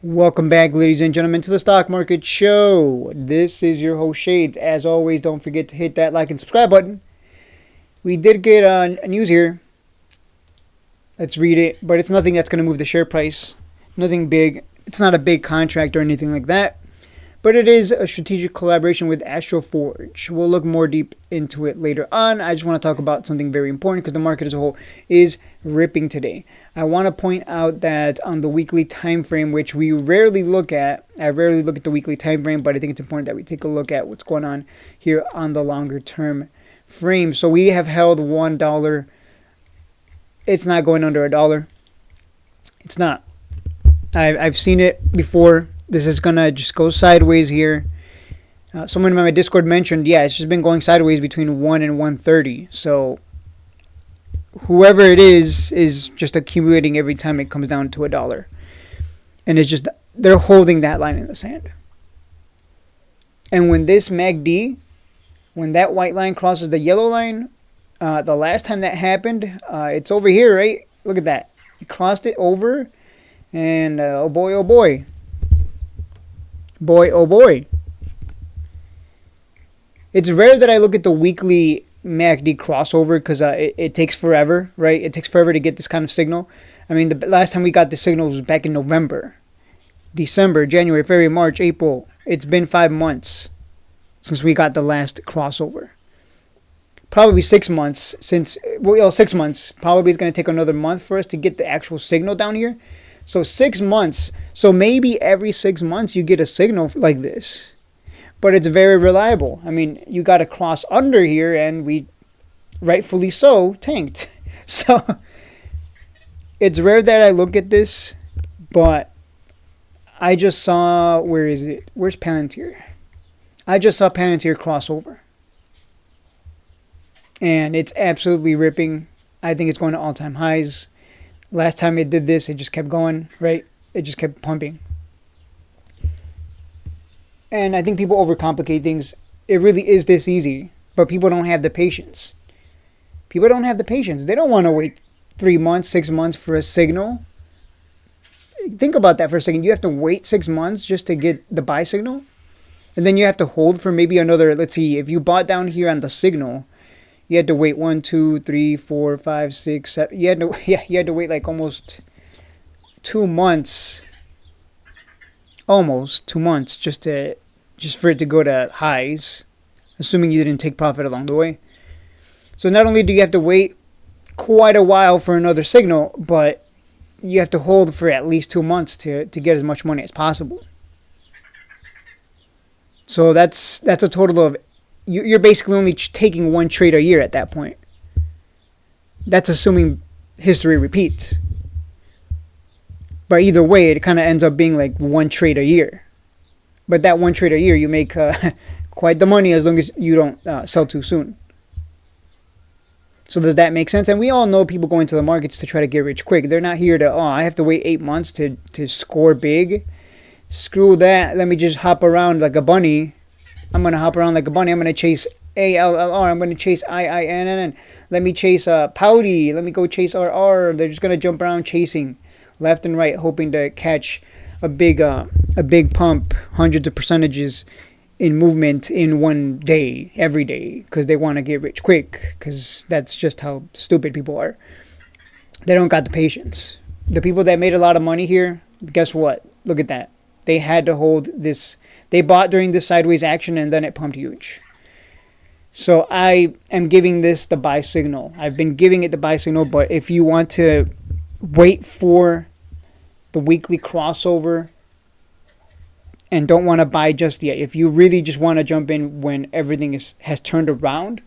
Welcome back, ladies and gentlemen, to the Stock Market Show. This is your host, Shades. As always, don't forget to hit that like and subscribe button. We did get a news here. Let's read it, but it's nothing that's going to move the share price. Nothing big. It's not a big contract or anything like that. But it is a strategic collaboration with Astroforge. We'll look more deep into it later on. I just want to talk about something very important because the market as a whole is ripping today. I want to point out that on the weekly time frame, which we rarely look at, I rarely look at the weekly time frame, but I think it's important that we take a look at what's going on here on the longer term frame. So we have held $1. It's not going under $1. It's not. I've seen it before. This is going to just go sideways here. Someone in my Discord mentioned, yeah, it's just been going sideways between 1 and 130. So whoever it is just accumulating every time it comes down to $1. And it's just, they're holding that line in the sand. And when this MACD, when that white line crosses the yellow line, the last time that happened, it's over here, right? Look at that. It crossed it over. And oh boy, oh boy. Boy, oh boy. It's rare that I look at the weekly MACD crossover because it takes forever, right? It takes forever to get this kind of signal. I mean, the last time we got this signal was back in November, December, January, February, March, April. It's been 5 months since we got the last crossover. Probably 6 months since, well, 6 months. Probably it's going to take another month for us to get the actual signal down here. So 6 months. So maybe every 6 months you get a signal like this. But it's very reliable. I mean, you got to cross under here and we, rightfully so, tanked. So it's rare that I look at this. But I just saw, where is it? Where's Palantir? I just saw Palantir cross over. And it's absolutely ripping. I think it's going to all-time highs. Last time it did this, it just kept going, right? It just kept pumping. And I think people overcomplicate things. It really is this easy, but people don't have the patience. People don't have the patience. They don't want to wait 3 months, 6 months for a signal. Think about that for a second. You have to wait 6 months just to get the buy signal. And then you have to hold for maybe another, let's see, if you bought down here on the signal, you had to wait 1, 2, 3, 4, 5, 6, 7. You had to wait like almost 2 months. Almost 2 months just for it to go to highs, assuming you didn't take profit along the way. So not only do you have to wait quite a while for another signal, but you have to hold for at least 2 months to get as much money as possible. So that's a total of, you're basically only taking one trade a year at that point. That's assuming history repeats. But either way, it kind of ends up being like one trade a year. But that one trade a year, you make quite the money as long as you don't sell too soon. So does that make sense? And we all know people go into the markets to try to get rich quick. They're not here to, I have to wait 8 months to score big. Screw that. Let me just hop around like a bunny. I'm going to hop around like a bunny. I'm going to chase ALLR. I'm going to chase IINN. Let me chase Pouty. Let me go chase RR. They're just going to jump around chasing left and right, hoping to catch a big pump, hundreds of percentages in movement in one day, every day, because they want to get rich quick, because that's just how stupid people are. They don't got the patience. The people that made a lot of money here, guess what? Look at that. They had to hold this. They bought during this sideways action and then it pumped huge. So I am giving this the buy signal. I've been giving it the buy signal, but if you want to wait for the weekly crossover and don't want to buy just yet, if you really just want to jump in when everything has turned around,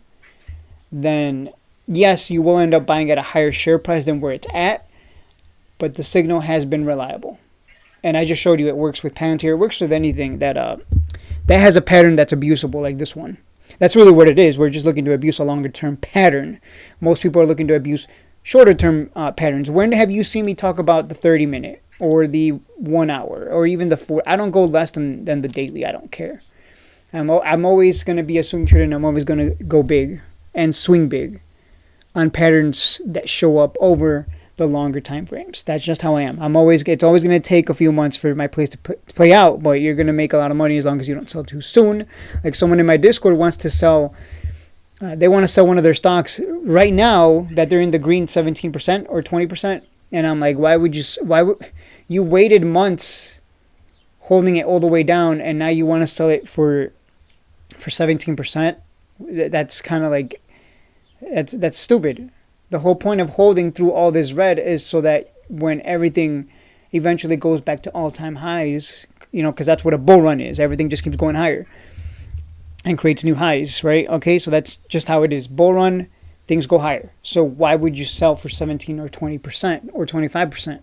then yes, you will end up buying at a higher share price than where it's at, but the signal has been reliable. And I just showed you it works with Palantir. It works with anything that has a pattern that's abusable, like this one. That's really what it is. We're just looking to abuse a longer-term pattern. Most people are looking to abuse shorter-term patterns. When have you seen me talk about the 30-minute or the 1 hour or even the 4? I don't go less than the daily. I don't care. I'm always going to be a swing trader, and I'm always going to go big and swing big on patterns that show up over the longer time frames. That's just how I am. It's always going to take a few months for my plays to play out, but you're going to make a lot of money as long as you don't sell too soon. Like someone in my Discord wants to sell, they want to sell one of their stocks right now that they're in the green 17% or 20%. And I'm like, why would you waited months holding it all the way down and now you want to sell it for 17%? That's kind of like, that's stupid. The whole point of holding through all this red is so that when everything eventually goes back to all-time highs, because that's what a bull run is. Everything just keeps going higher and creates new highs, right? Okay, so that's just how it is. Bull run, things go higher. So why would you sell for 17 or 20% or 25%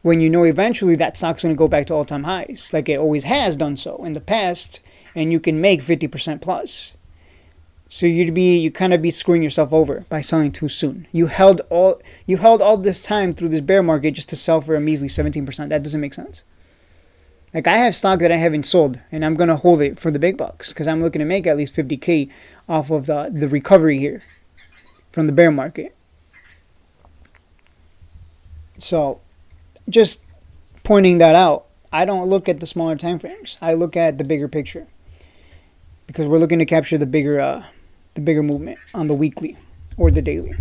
when you know eventually that stock's going to go back to all-time highs, like it always has done so in the past, and you can make 50% plus? So you kind of be screwing yourself over by selling too soon. You held all this time through this bear market just to sell for a measly 17%. That doesn't make sense. Like I have stock that I haven't sold, and I'm gonna hold it for the big bucks because I'm looking to make at least 50K off of the recovery here from the bear market. So, just pointing that out. I don't look at the smaller time frames. I look at the bigger picture because we're looking to capture the bigger movement on the weekly or the daily.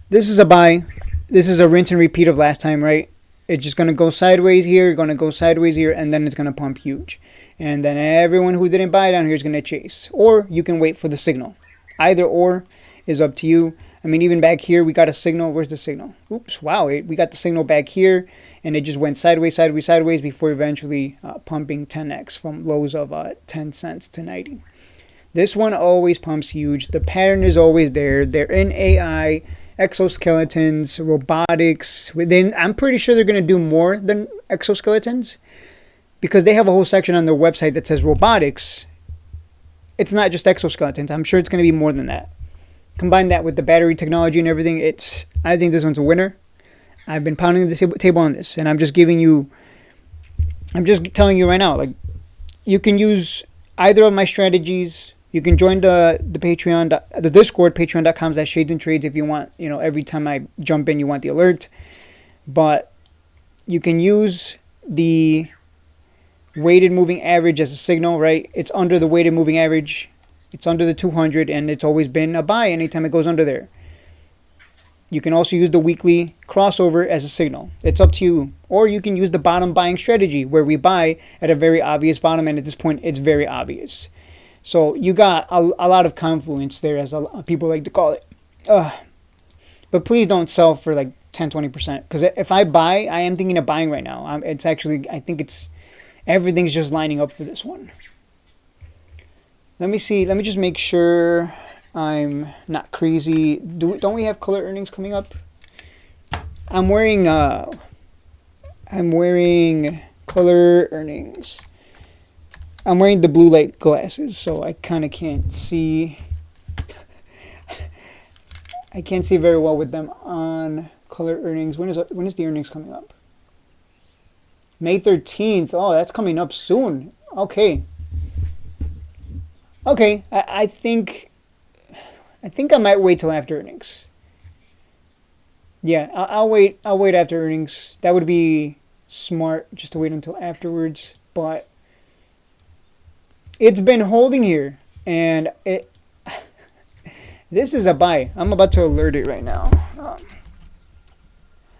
This is a buy. This is a rinse and repeat of last time, right? It's just going to go sideways here, going to go sideways here, and then it's going to pump huge. And then everyone who didn't buy down here is going to chase. Or you can wait for the signal. Either or is up to you. I mean, even back here, we got a signal. Where's the signal? Oops, wow. We got the signal back here, and it just went sideways, sideways, sideways before eventually pumping 10x from lows of 10 cents to 90. This one always pumps huge. The pattern is always there. They're in AI, exoskeletons, robotics. Then I'm pretty sure they're going to do more than exoskeletons because they have a whole section on their website that says robotics. It's not just exoskeletons. I'm sure it's going to be more than that. Combine that with the battery technology and everything. I think this one's a winner. I've been pounding the table on this, and I'm just telling you right now, like you can use either of my strategies. You can join the Patreon, the Discord, patreon.com/shadesandtrades if you want, every time I jump in, you want the alert. But you can use the weighted moving average as a signal, right? It's under the weighted moving average. It's under the 200, and it's always been a buy anytime it goes under there. You can also use the weekly crossover as a signal. It's up to you. Or you can use the bottom buying strategy where we buy at a very obvious bottom, and at this point, it's very obvious. So you got a lot of confluence there, as people like to call it. But please don't sell for like 10-20%. Because if I buy, I am thinking of buying right now. I think everything's just lining up for this one. Let me see. Let me just make sure I'm not crazy. Don't we have Kulr earnings coming up? I'm wearing Kulr earnings. I'm wearing the blue light glasses, so I kind of can't see. I can't see very well with them on Kulr earnings. When is the earnings coming up? May 13th. Oh, that's coming up soon. Okay. I think I might wait till after earnings. Yeah, I'll wait after earnings. That would be smart, just to wait until afterwards. But it's been holding here, and this is a buy. I'm about to alert it right now.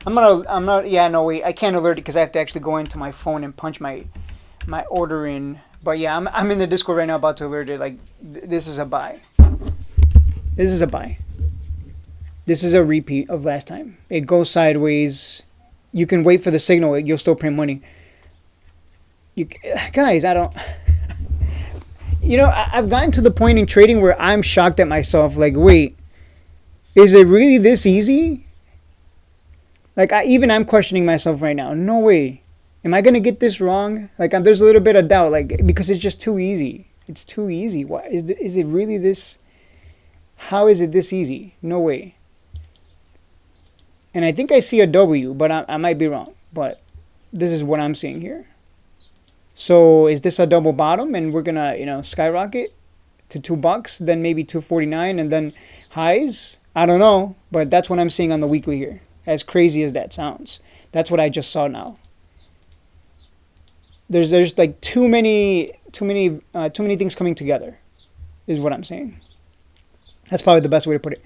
I can't alert it because I have to actually go into my phone and punch my order in. But yeah, I'm in the Discord right now about to alert it. Like, this is a buy. This is a buy. This is a repeat of last time. It goes sideways. You can wait for the signal. You'll still print money. Guys, I don't... I've gotten to the point in trading where I'm shocked at myself. Like, wait, is it really this easy? Like, I'm questioning myself right now. No way. Am I going to get this wrong? Like, there's a little bit of doubt, like, because it's just too easy. It's too easy. Why is it really this? How is it this easy? No way. And I think I see a W, but I might be wrong. But this is what I'm seeing here. So is this a double bottom, and we're gonna skyrocket to $2, then maybe $2.49, and then highs? I don't know, but that's what I'm seeing on the weekly here. As crazy as that sounds. That's what I just saw now. There's like too many things coming together, is what I'm saying. That's probably the best way to put it.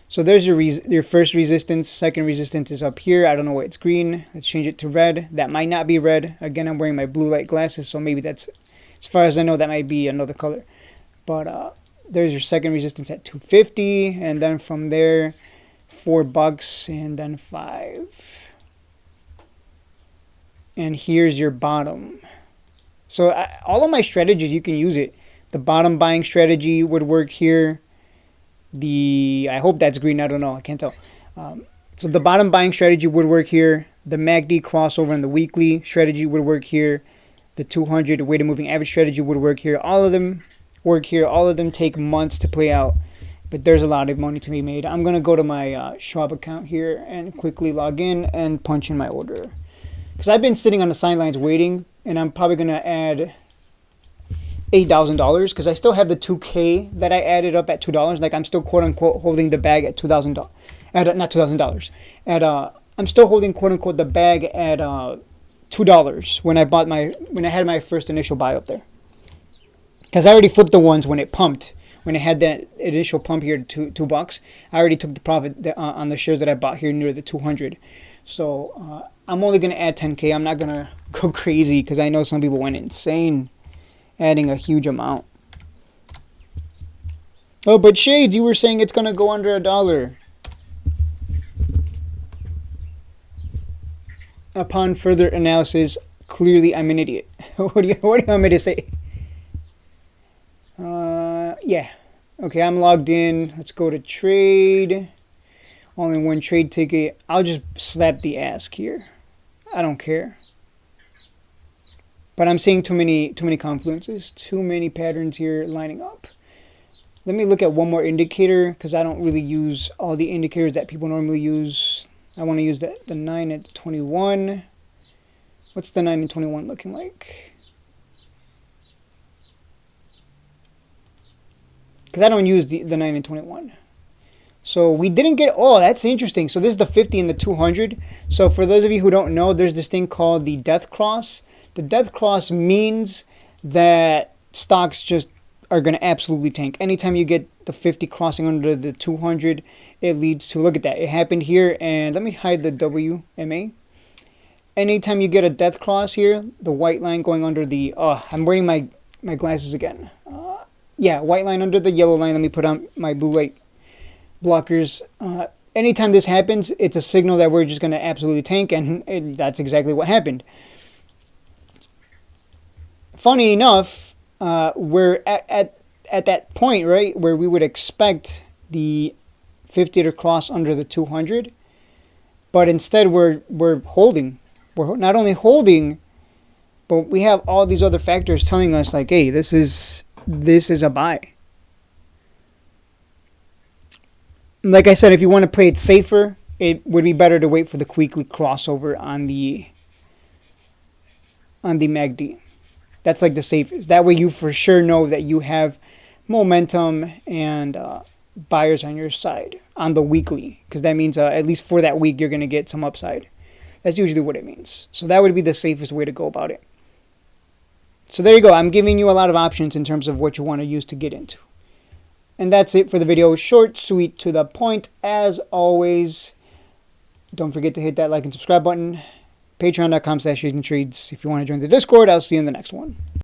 So there's your first resistance. Second resistance is up here. I don't know why it's green. Let's change it to red. That might not be red. Again, I'm wearing my blue light glasses, so maybe that's, as far as I know, that might be another color. But there's your second resistance at 250, and then from there, $4, and then 5. And here's your bottom. So all of my strategies, you can use it. The bottom buying strategy would work here. I hope that's green. I don't know. I can't tell. So the bottom buying strategy would work here. The MACD crossover and the weekly strategy would work here. The 200 weighted moving average strategy would work here. All of them work here. All of them take months to play out. But there's a lot of money to be made. I'm going to go to my Schwab account here and quickly log in and punch in my order. Because I've been sitting on the sidelines waiting. And I'm probably going to add $8,000 because I still have the 2K that I added up at $2. Like I'm still quote unquote holding the bag at $2,000. Not $2,000. I'm still holding quote unquote the bag at $2 when I had my first initial buy up there. Because I already flipped the ones when it pumped. When it had that initial pump here to $2, I already took the profit on the shares that I bought here near the 200. So I'm only going to add 10K. I'm not going to go crazy because I know some people went insane adding a huge amount. Oh, but Shades, you were saying it's going to go under $1. Upon further analysis, clearly I'm an idiot. What do you want me to say? Yeah. Okay, I'm logged in. Let's go to trade. Only one trade ticket. I'll just slap the ask here. I don't care. But I'm seeing too many confluences, too many patterns here lining up. Let me look at one more indicator because I don't really use all the indicators that people normally use. I want to use the 9 and 21. What's the 9 and 21 looking like? Because I don't use the 9 and 21. So we didn't get, oh, that's interesting. So this is the 50 and the 200. So for those of you who don't know, there's this thing called the death cross. The death cross means that stocks just are going to absolutely tank. Anytime you get the 50 crossing under the 200, it leads to, look at that. It happened here, and let me hide the WMA. Anytime you get a death cross here, the white line going under the, I'm wearing my glasses again. Yeah, white line under the yellow line. Let me put on my blue light blockers. Anytime this happens, it's a signal that we're just going to absolutely tank, and that's exactly what happened. Funny enough, we're at that point, right, where we would expect the 50 to cross under the 200, but instead we're holding. We're not only holding, but we have all these other factors telling us like, hey, this is a buy. Like I said, if you want to play it safer, it would be better to wait for the weekly crossover on the MACD. That's like the safest. That way you for sure know that you have momentum and buyers on your side on the weekly. Because that means at least for that week you're going to get some upside. That's usually what it means. So that would be the safest way to go about it. So there you go. I'm giving you a lot of options in terms of what you want to use to get into. And that's it for the video. Short, sweet, to the point. As always, don't forget to hit that like and subscribe button. Patreon.com/AsianTrades if you want to join the Discord. I'll see you in the next one.